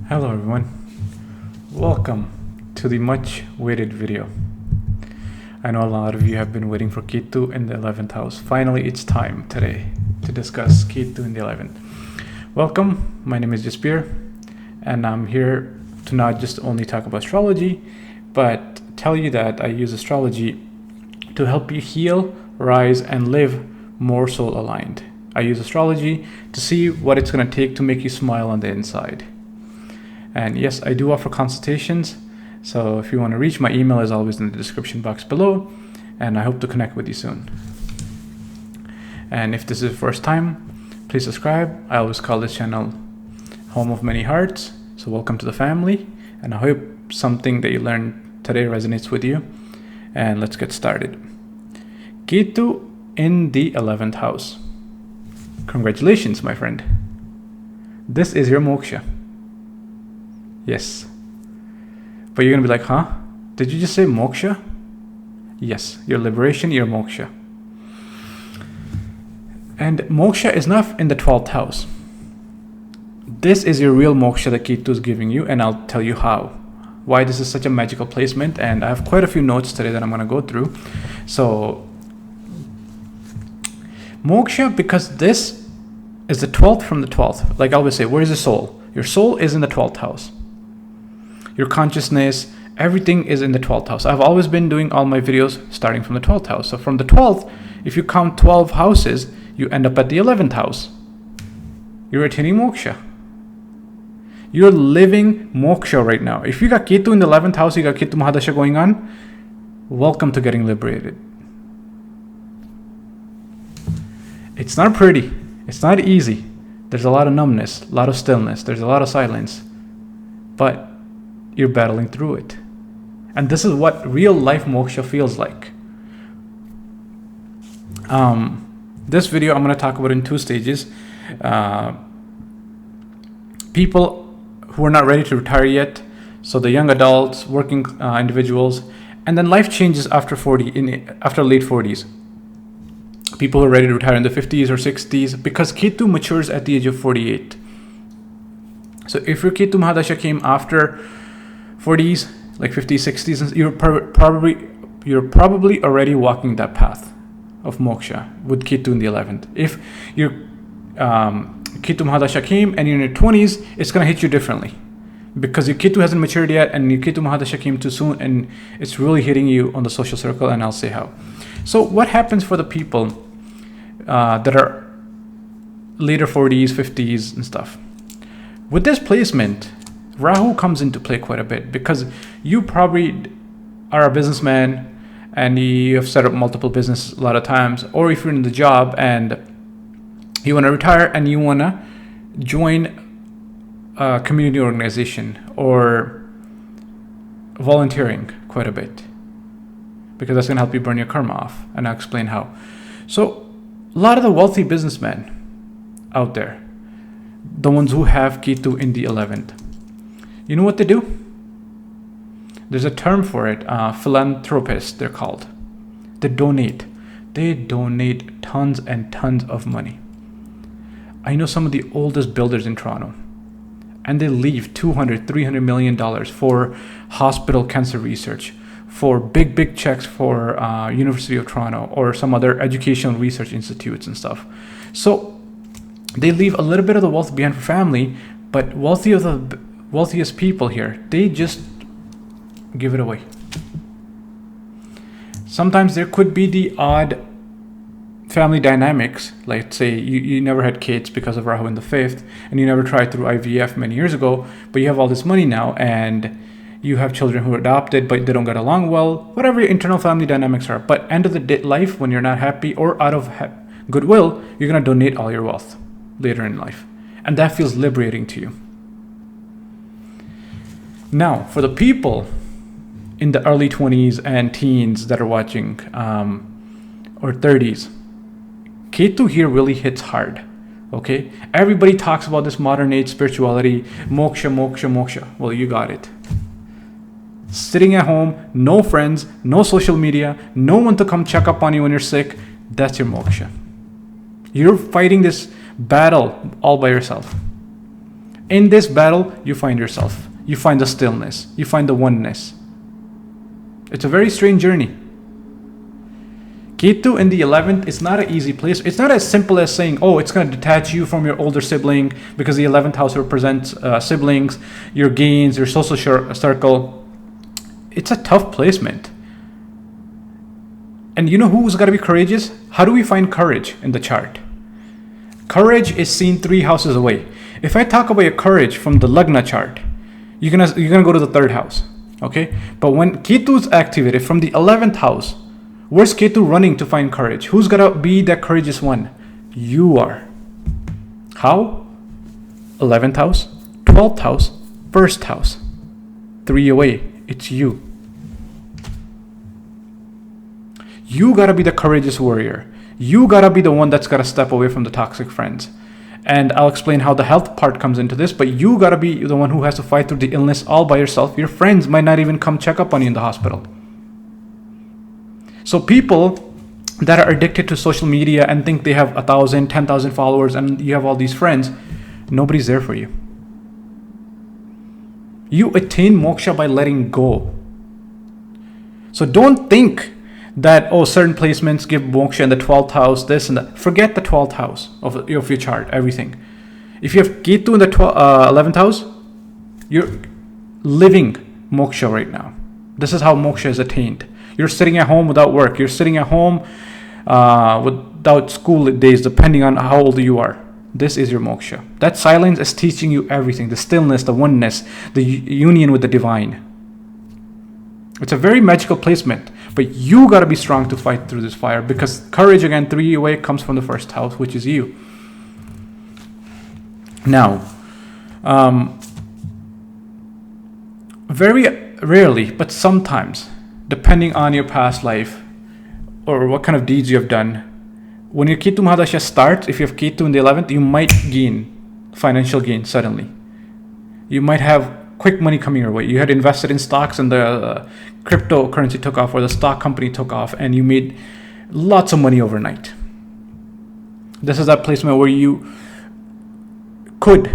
Hello everyone, welcome to the much waited video. I know a lot of you have been waiting for Ketu in the 11th house. Finally, it's time today to discuss Ketu in the 11th. Welcome, my name is Jaspir, and I'm here to not just only talk about astrology, but tell you that I use astrology to help you heal, rise, and live more soul aligned. I use astrology to see what it's going to take to make you smile on the inside. And yes, I do offer consultations. So if you want to reach, my email is always in the description box below. And I hope to connect with you soon. And if this is the first time, please subscribe. I always call this channel Home of Many Hearts. So welcome to the family. And I hope something that you learned today resonates with you. And let's get started. Ketu in the 11th house. Congratulations, my friend. This is your Moksha. Yes. But you're going to be like, huh? Did you just say Moksha? Yes, your liberation, your Moksha. And Moksha is not in the 12th house. This is your real Moksha that Ketu is giving you, and I'll tell you how. Why this is such a magical placement, and I have quite a few notes today that I'm going to go through. So, Moksha, because this is the 12th from the 12th. Like I always say, where is the soul? Your soul is in the 12th house. Your consciousness, everything is in the 12th house. I've always been doing all my videos starting from the 12th house. So from the 12th, if you count 12 houses, you end up at the 11th house. You're attaining Moksha. You're living Moksha right now. If you got Ketu in the 11th house, you got Ketu Mahadasha going on, welcome to getting liberated. It's not pretty. It's not easy. There's a lot of numbness, a lot of stillness. There's a lot of silence. But you're battling through it. And this is what real life Moksha feels like. This video I'm going to talk about in two stages. People who are not ready to retire yet. So the young adults, working individuals. And then life changes after after late 40s. People who are ready to retire in the 50s or 60s. Because Ketu matures at the age of 48. So if your Ketu Mahadasha came after 40s, like 50s, 60s, you're probably already walking that path of Moksha with Ketu in the 11th. If your Ketu Mahadasha came and you're in your 20s, it's going to hit you differently because your Ketu hasn't matured yet and your Ketu Mahadasha came too soon and it's really hitting you on the social circle, and I'll say how. So what happens for the people that are later 40s, 50s and stuff? With this placement, Rahu comes into play quite a bit because you probably are a businessman and you have set up multiple businesses a lot of times, or if you're in the job and you want to retire and you want to join a community organization or volunteering quite a bit because that's going to help you burn your karma off, and I'll explain how. So a lot of the wealthy businessmen out there, the ones who have Ketu in the 11th, you know what they do? There's a term for it, philanthropists they're called. They donate tons and tons of money. I know some of the oldest builders in Toronto, and they leave $200-300 million for hospital cancer research, for big checks for University of Toronto or some other educational research institutes and stuff. So they leave a little bit of the wealth behind for family, but wealthiest people here, they just give it away. Sometimes there could be the odd family dynamics, like say you never had kids because of Rahu in the 5th, and you never tried through IVF many years ago, but you have all this money now and you have children who are adopted but they don't get along well, whatever your internal family dynamics are. But end of the day, life, when you're not happy or out of goodwill, you're going to donate all your wealth later in life, and that feels liberating to you. Now, for the people in the early 20s and teens that are watching, or 30s, Ketu here really hits hard, okay? Everybody talks about this modern age spirituality, moksha. Well, you got it. Sitting at home, no friends, no social media, no one to come check up on you when you're sick, that's your moksha. You're fighting this battle all by yourself. In this battle, you find yourself. You find the stillness. You find the oneness. It's a very strange journey. Ketu in the 11th is not an easy place. It's not as simple as saying, oh, it's going to detach you from your older sibling because the 11th house represents siblings, your gains, your social circle. It's a tough placement. And you know who's got to be courageous? How do we find courage in the chart? Courage is seen 3 houses away. If I talk about your courage from the Lagna chart, you're gonna go to the 3rd house, okay? But when Ketu is activated from the 11th house, where's Ketu running to find courage? Who's gonna be that courageous one? You are. How? 11th house, 12th house, 1st house. 3 away. It's you. You gotta be the courageous warrior. You gotta be the one that's gotta step away from the toxic friends. And I'll explain how the health part comes into this, but you gotta be the one who has to fight through the illness all by yourself. Your friends might not even come check up on you in the hospital. So people that are addicted to social media and think they have 1,000, 10,000 followers and you have all these friends, nobody's there for you. You attain moksha by letting go. So don't think that, oh, certain placements give moksha in the 12th house, this and that. Forget the 12th house of your chart, everything. If you have Ketu in the 11th house, you're living moksha right now. This is how moksha is attained. You're sitting at home without work. You're sitting at home without school days, depending on how old you are. This is your moksha. That silence is teaching you everything. The stillness, the oneness, the union with the divine. It's a very magical placement. But you got to be strong to fight through this fire, because courage, again, 3 away, comes from the 1st house, which is you. Now, very rarely, but sometimes, depending on your past life or what kind of deeds you have done, when your Ketu Mahadasha starts, if you have Ketu in the 11th, you might gain financial gain suddenly. You might have quick money coming your way. You had invested in stocks and the cryptocurrency took off, or the stock company took off, and you made lots of money overnight. This is that placement where you could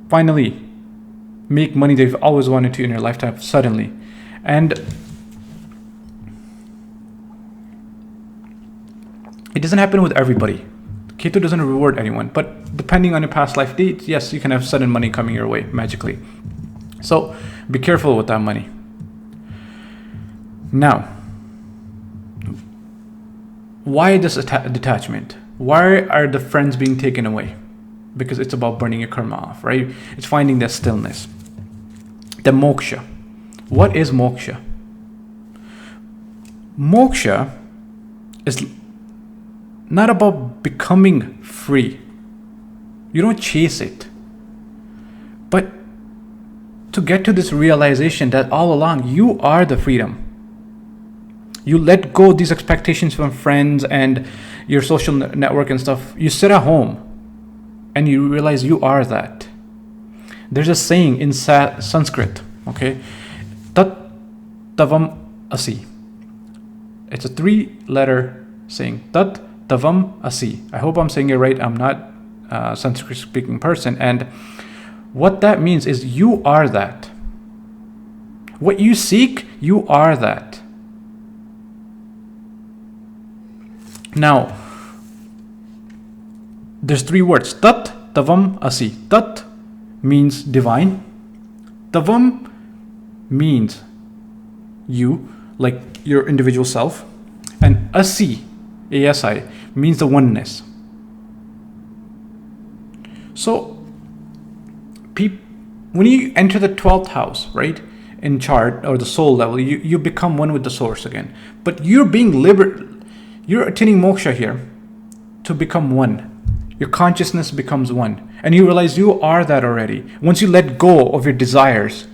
finally make money that you've always wanted to in your lifetime suddenly. And it doesn't happen with everybody. Ketu doesn't reward anyone, but depending on your past life deeds, yes, you can have sudden money coming your way magically. So be careful with that money. Now, why this detachment? Why are the friends being taken away? Because it's about burning your karma off, right? It's finding that stillness. The moksha. What is moksha? Moksha is not about becoming free. You don't chase it. But to get to this realization that all along you are the freedom. You let go of these expectations from friends and your social network and stuff. You sit at home and you realize you are that. There's a saying in Sanskrit, okay? Tat tavam asi. It's a 3-letter saying. Tat tavam asi. I hope I'm saying it right. I'm not a Sanskrit speaking person. And what that means is you are that. What you seek, you are that. Now, there's 3 words. Tat tavam asi. Tat means divine. Tavam means you, like your individual self. And asi, A-S-I, means the oneness. So, when you enter the 12th house, right, in chart or the soul level, you become one with the source again. But you're being you're attaining moksha here to become one. Your consciousness becomes one. And you realize you are that already. Once you let go of your desires.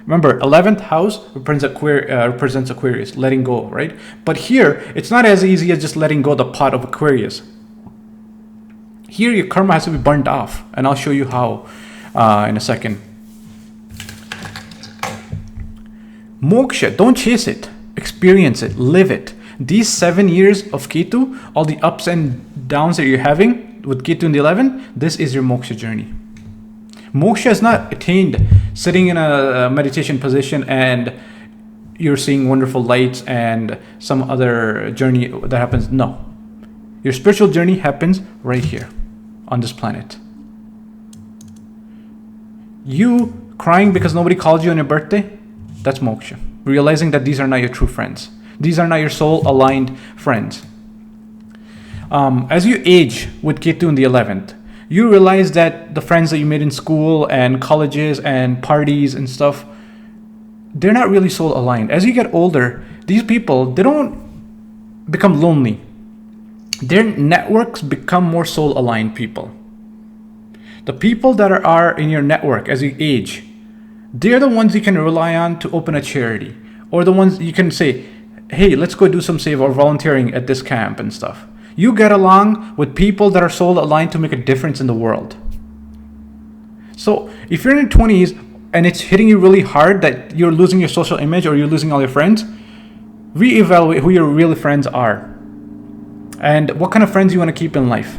Remember, 11th house represents Aquarius, letting go, right? But here, it's not as easy as just letting go of the pot of Aquarius. Here, your karma has to be burnt off. And I'll show you how in a second. Moksha, don't chase it. Experience it. Live it. These 7 years of Ketu, all the ups and downs that you're having, with Ketu in the 11th, this is your moksha journey. Moksha is not attained sitting in a meditation position and you're seeing wonderful lights and some other journey that happens. No. Your spiritual journey happens right here on this planet. You crying because nobody called you on your birthday, that's moksha. Realizing that these are not your true friends. These are not your soul-aligned friends. As you age with Ketu in the 11th, you realize that the friends that you made in school and colleges and parties and stuff, they're not really soul-aligned. As you get older, these people, they don't become lonely. Their networks become more soul-aligned people. The people that are in your network as you age, they're the ones you can rely on to open a charity. Or the ones you can say, hey, let's go do some save or volunteering at this camp and stuff. You get along with people that are soul-aligned to make a difference in the world. So if you're in your 20s and it's hitting you really hard that you're losing your social image or you're losing all your friends, reevaluate who your real friends are and what kind of friends you want to keep in life.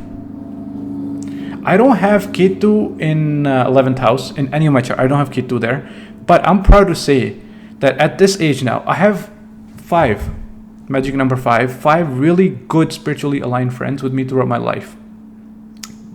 I don't have Ketu in 11th house in any of my chart. I don't have Ketu there, but I'm proud to say that at this age now, I have 5, magic number 5 really good spiritually aligned friends with me throughout my life.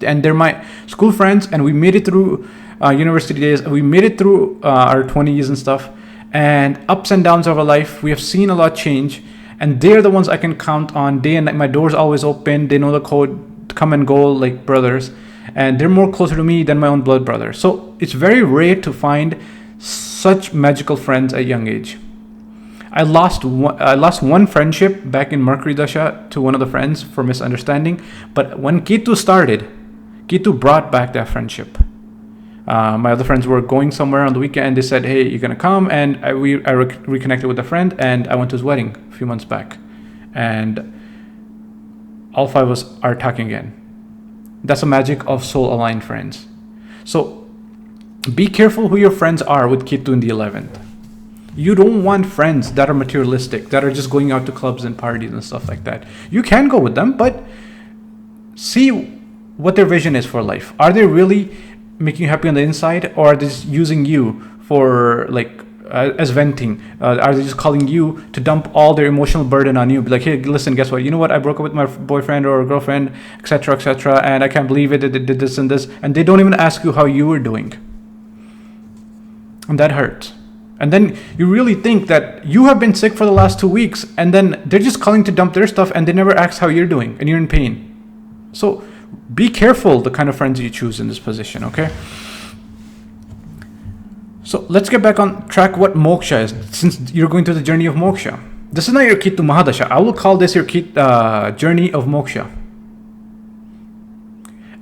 And they're my school friends, and we made it through university days. We made it through our 20s and stuff, and ups and downs of our life. We have seen a lot change, and they're the ones I can count on day and night. My door's always open. They know the code, come and go like brothers, and they're more closer to me than my own blood brother. So it's very rare to find such magical friends at a young age. I lost one friendship back in Mercury Dasha to one of the friends for misunderstanding, but when Ketu started, Ketu brought back that friendship. My other friends were going somewhere on the weekend and they said, hey, you're gonna come? And I reconnected with a friend and I went to his wedding a few months back, and all 5 of us are talking again. That's the magic of soul-aligned friends. So be careful who your friends are with Ketu in the 11th. You don't want friends that are materialistic, that are just going out to clubs and parties and stuff like that. You can go with them, but see what their vision is for life. Are they really making you happy on the inside, or are they just using you for as venting? Are they just calling you to dump all their emotional burden on you? Be like, hey, listen, guess what? You know what? I broke up with my boyfriend or girlfriend, etc., and I can't believe it. They did this and this, and they don't even ask you how you were doing, and that hurts. And then you really think that you have been sick for the last 2 weeks, and then they're just calling to dump their stuff, and they never ask how you're doing, and you're in pain. So be careful the kind of friends you choose in this position, okay? So let's get back on track what moksha is, since you're going through the journey of moksha. This is not your Ketu Mahadasha. I will call this your journey of moksha.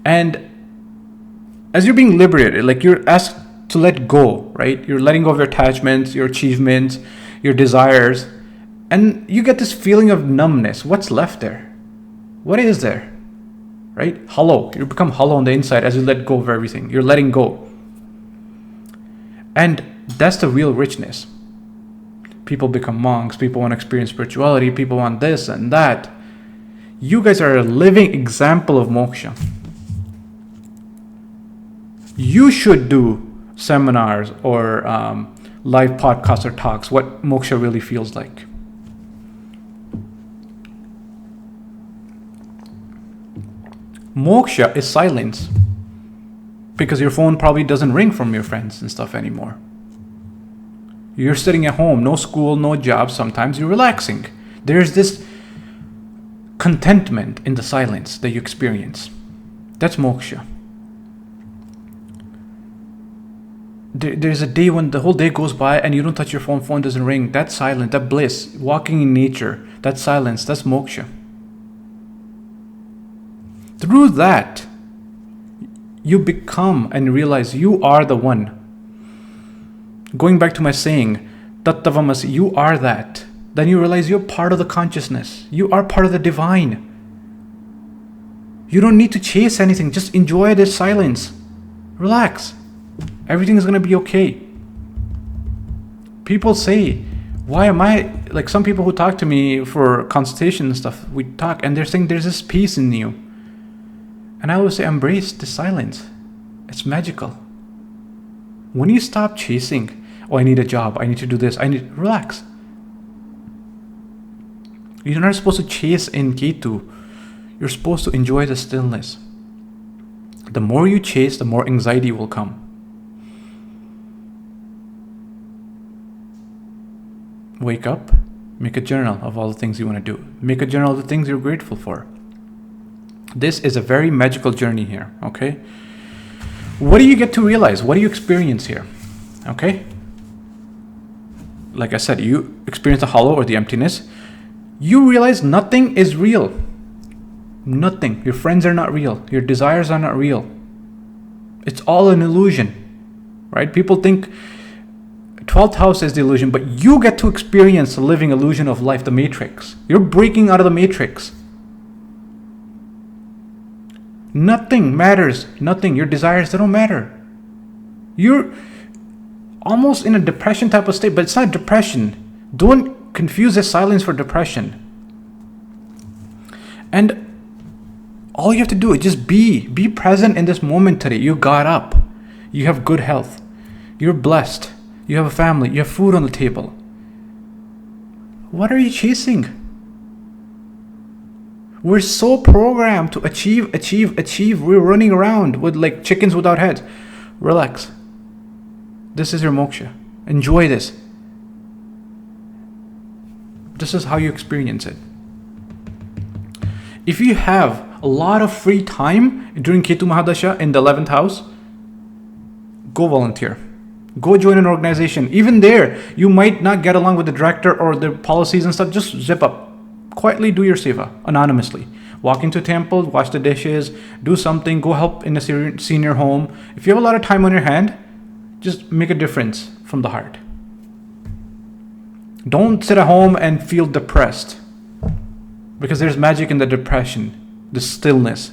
And as you're being liberated, like you're asked to let go, right? You're letting go of your attachments, your achievements, your desires, and you get this feeling of numbness. What's left there? What is there? Right? Hollow. You become hollow on the inside as you let go of everything. You're letting go. And that's the real richness. People become monks. People want to experience spirituality. People want this and that. You guys are a living example of moksha. You should do seminars or live podcasts or talks, what moksha really feels like. Moksha is silence, because your phone probably doesn't ring from your friends and stuff anymore. You're sitting at home, no school, no job. Sometimes you're relaxing. There's this contentment in the silence that you experience. That's moksha. There's a day when the whole day goes by and you don't touch your phone doesn't ring. That's silence, that bliss, walking in nature, that silence, that's moksha. Through that, you become and realize you are the one. Going back to my saying, Tattavamasi, you are that. Then you realize you're part of the consciousness. You are part of the divine. You don't need to chase anything. Just enjoy this silence. Relax. Everything is going to be okay. People say, why am I, like some people who talk to me for consultation and stuff, we talk and they're saying there's this peace in you. And I always say, embrace the silence. It's magical. When you stop chasing, oh, I need a job, I need to do this, relax. You're not supposed to chase in Ketu. You're supposed to enjoy the stillness. The more you chase, the more anxiety will come. Wake up, make a journal of all the things you want to do. Make a journal of the things you're grateful for. This is a very magical journey here, okay? What do you get to realize? What do you experience here? Okay? Like I said, you experience the hollow or the emptiness. You realize nothing is real. Nothing. Your friends are not real. Your desires are not real. It's all an illusion, right? People think 12th house is the illusion, but you get to experience the living illusion of life, the matrix. You're breaking out of the matrix. Nothing matters. Nothing. Your desires, they don't matter. You're almost in a depression type of state, but it's not depression. Don't confuse this silence for depression. And all you have to do is just be present in this moment today. You got up. You have good health. You're blessed. You have a family. You have food on the table. What are you chasing? We're so programmed to achieve. We're running around with like chickens without heads. Relax. This is your moksha. Enjoy this. This is how you experience it. If you have a lot of free time during Ketu Mahadasha in the 11th house, go volunteer. Go join an organization. Even there, you might not get along with the director or the policies and stuff. Just zip up. Quietly do your seva, anonymously. Walk into a temple, wash the dishes, do something, go help in a senior home. If you have a lot of time on your hand, just make a difference from the heart. Don't sit at home and feel depressed. Because there's magic in the depression. The stillness.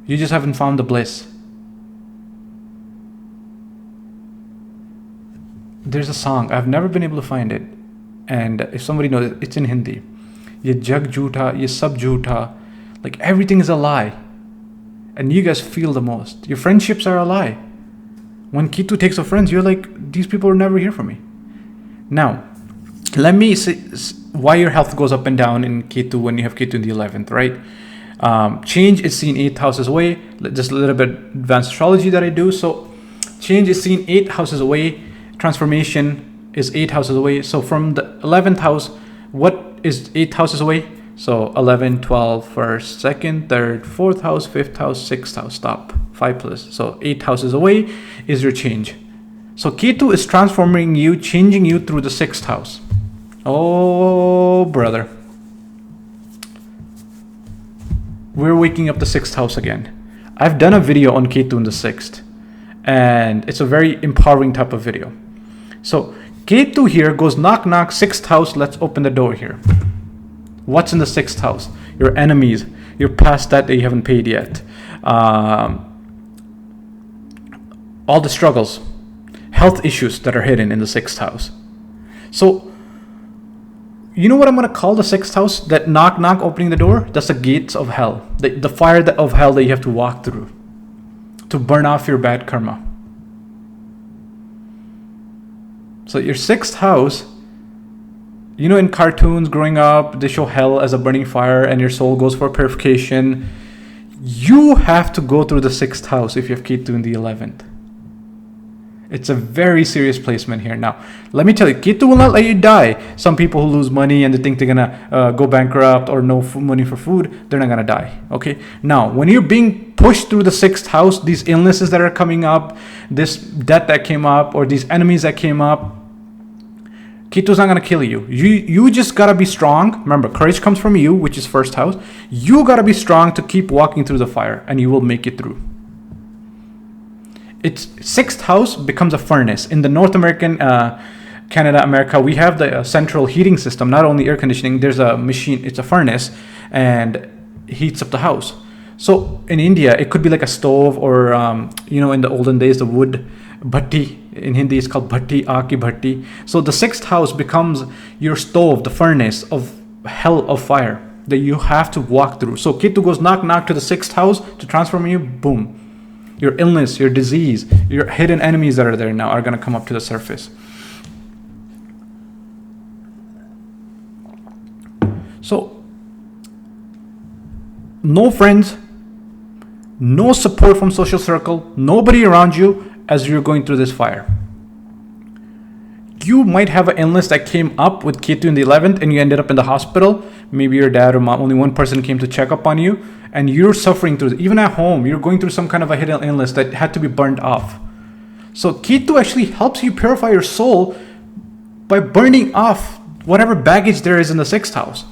You just haven't found the bliss. There's a song, I've never been able to find it, and if somebody knows it, it's in Hindi. Ye jag jhootha, ye sab jhootha. Like everything is a lie. And you guys feel the most. Your friendships are a lie. When Ketu takes a friends, you're like, these people are never here for me. Now, let me say why your health goes up and down in Ketu when you have Ketu in the 11th, right? Change is seen 8 houses away. Just a little bit advanced astrology that I do. So change is seen 8 houses away. Transformation is 8 houses away. So from the 11th house, what is 8 houses away? So 11, 12, 1st, 2nd, 3rd, 4th house, 5th house, 6th house. Stop. 5 plus. So 8 houses away is your change. So Ketu is transforming you, changing you through the 6th house. Oh, brother. We're waking up the 6th house again. I've done a video on Ketu in the 6th. And it's a very empowering type of video. So Ketu here goes knock knock, 6th house, let's open the door here. What's in the 6th house? Your enemies, your past debt that you haven't paid yet. All the struggles, health issues that are hidden in the 6th house. So, you know what I'm going to call the 6th house? That knock knock opening the door? That's the gates of hell. The fire of hell that you have to walk through to burn off your bad karma. So your 6th house, you know, in cartoons growing up, they show hell as a burning fire and your soul goes for purification. You have to go through the 6th house if you have Ketu in the 11th. It's a very serious placement here. Now, let me tell you, Ketu will not let you die. Some people who lose money and they think they're gonna go bankrupt or no money for food, they're not gonna die. Okay. Now, when you're being pushed through the 6th house, these illnesses that are coming up, this debt that came up, or these enemies that came up, Ketu's not gonna kill you. You just gotta be strong. Remember, courage comes from you, which is 1st house. You gotta be strong to keep walking through the fire, and you will make it through. Its 6th house becomes a furnace. In the North American, Canada, America, we have the central heating system, not only air conditioning, there's a machine, it's a furnace, and heats up the house. So in India, it could be like a stove or, in the olden days, the wood bhatti. In Hindi, it's called bhatti, aaki bhatti. So the 6th house becomes your stove, the furnace of hell of fire. that you have to walk through. So Ketu goes knock knock to the 6th house to transform you, boom. Your illness, your disease, your hidden enemies that are there now are going to come up to the surface. So, no friends, no support from social circle, nobody around you as you're going through this fire. You might have an illness that came up with Ketu in the 11th and you ended up in the hospital. Maybe your dad or mom, only one person came to check up on you, and you're suffering through it. Even at home, you're going through some kind of a hidden illness that had to be burned off. So Ketu actually helps you purify your soul by burning off whatever baggage there is in the 6th house.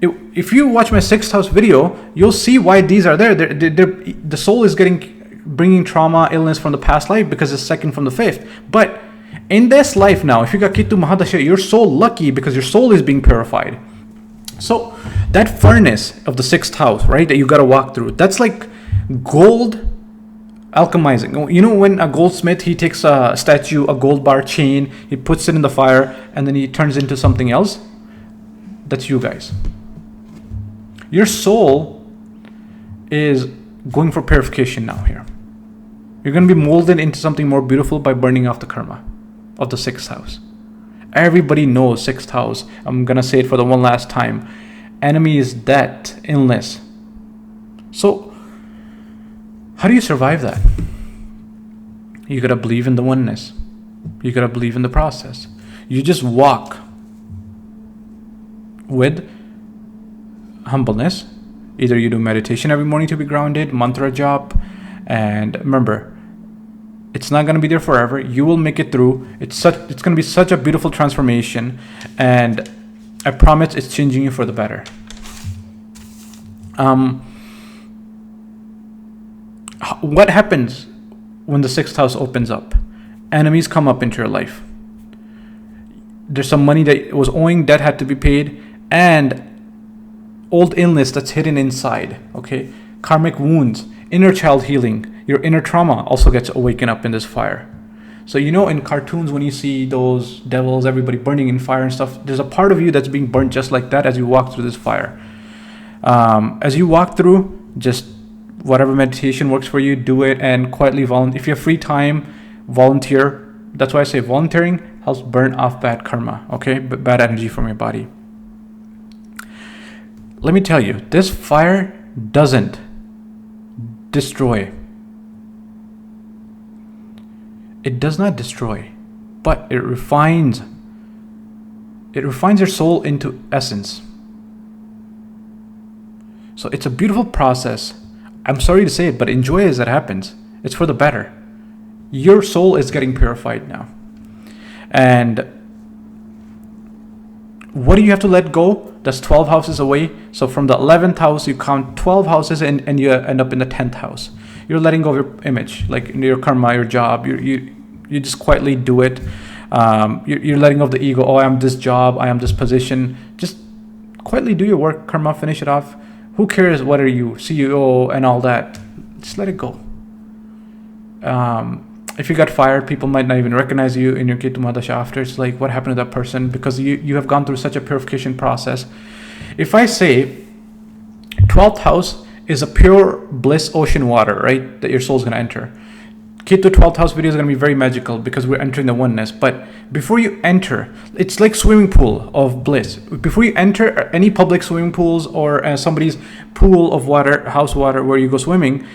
If you watch my 6th house video, you'll see why these are there. The soul is bringing trauma, illness from the past life because it's second from the 5th. But in this life now, if you got Ketu Mahadasha, you're so lucky because your soul is being purified. So that furnace of the 6th house, right, that you got to walk through, that's like gold alchemizing. You know, when a goldsmith, he takes a statue, a gold bar chain, he puts it in the fire, and then he turns into something else? That's you guys. Your soul is going for purification now here. You're going to be molded into something more beautiful by burning off the karma of the 6th house. Everybody knows 6th house. I'm going to say it for the one last time. Enemy is death, illness. So, how do you survive that? You got to believe in the oneness. You got to believe in the process. You just walk with humbleness. Either you do meditation every morning to be grounded, mantra jap, and remember, it's not going to be there forever. You will make it through. It's going to be such a beautiful transformation, and I promise it's changing you for the better. What happens when the 6th house opens up? Enemies come up into your life. There's some money that was owing, debt had to be paid, and old illness that's hidden inside, okay? Karmic wounds, inner child healing, your inner trauma also gets awakened up in this fire. So you know, in cartoons when you see those devils, everybody burning in fire and stuff, there's a part of you that's being burnt just like that as you walk through this fire. As you walk through, just whatever meditation works for you, do it, and quietly volunteer. If you have free time, volunteer. That's why I say volunteering helps burn off bad karma, okay? Bad energy from your body. Let me tell you, this fire doesn't destroy. It does not destroy, but it refines. It refines your soul into essence. So it's a beautiful process. I'm sorry to say it, but enjoy it as it happens. It's for the better. Your soul is getting purified now. And what do you have to let go? That's 12 houses away. So from the 11th house, you count 12 houses and you end up in the 10th house. You're letting go of your image, like your karma, your job. You just quietly do it. You're letting go of the ego. Oh, I am this job. I am this position. Just quietly do your work, karma, finish it off. Who cares whether you CEO and all that? Just let it go. If you got fired, people might not even recognize you in your Ketu Mahadasha after. It's like, what happened to that person? Because you have gone through such a purification process. If I say 12th house is a pure bliss ocean water, right, that your soul's going to enter. Ketu 12th house video is going to be very magical because we're entering the oneness. But before you enter, it's like swimming pool of bliss. Before you enter any public swimming pools or somebody's pool of water, house water where you go swimming,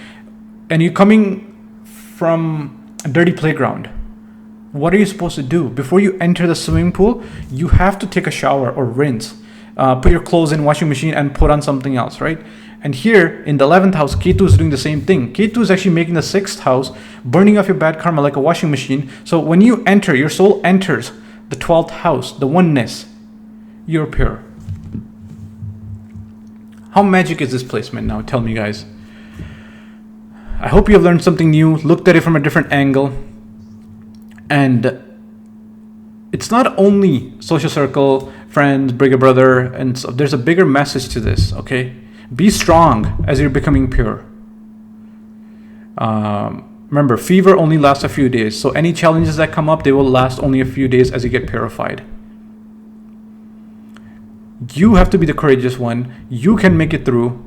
and you're coming from a dirty playground, what are you supposed to do? Before you enter the swimming pool, you have to take a shower or rinse. Put your clothes in washing machine and put on something else, right? And here in the 11th house, Ketu is doing the same thing. Ketu is actually making the 6th house, burning off your bad karma like a washing machine. So when you enter, your soul enters the 12th house, the oneness, you're pure. How magic is this placement now? Tell me, guys. I hope you have learned something new, looked at it from a different angle. And it's not only social circle, friends, bigger brother, and so there's a bigger message to this, okay? Be strong as you're becoming pure. Remember, fever only lasts a few days. So any challenges that come up, they will last only a few days as you get purified. You have to be the courageous one. You can make it through.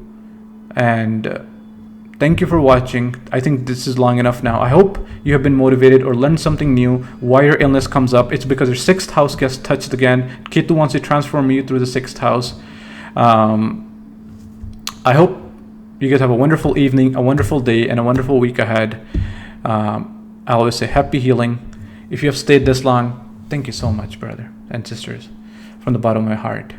And thank you for watching. I think this is long enough now. I hope you have been motivated or learned something new. Why your illness comes up. It's because your 6th house gets touched again. Ketu wants to transform you through the 6th house. I hope you guys have a wonderful evening, a wonderful day, and a wonderful week ahead. I always say happy healing. If you have stayed this long, thank you so much, brother and sisters, from the bottom of my heart.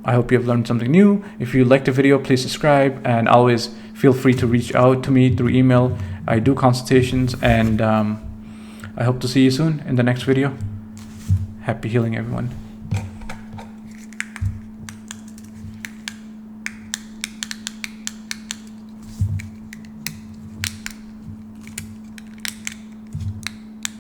I hope you have learned something new. If you liked the video, please subscribe, and always feel free to reach out to me through email. I do consultations, and I hope to see you soon in the next video. Happy healing, everyone.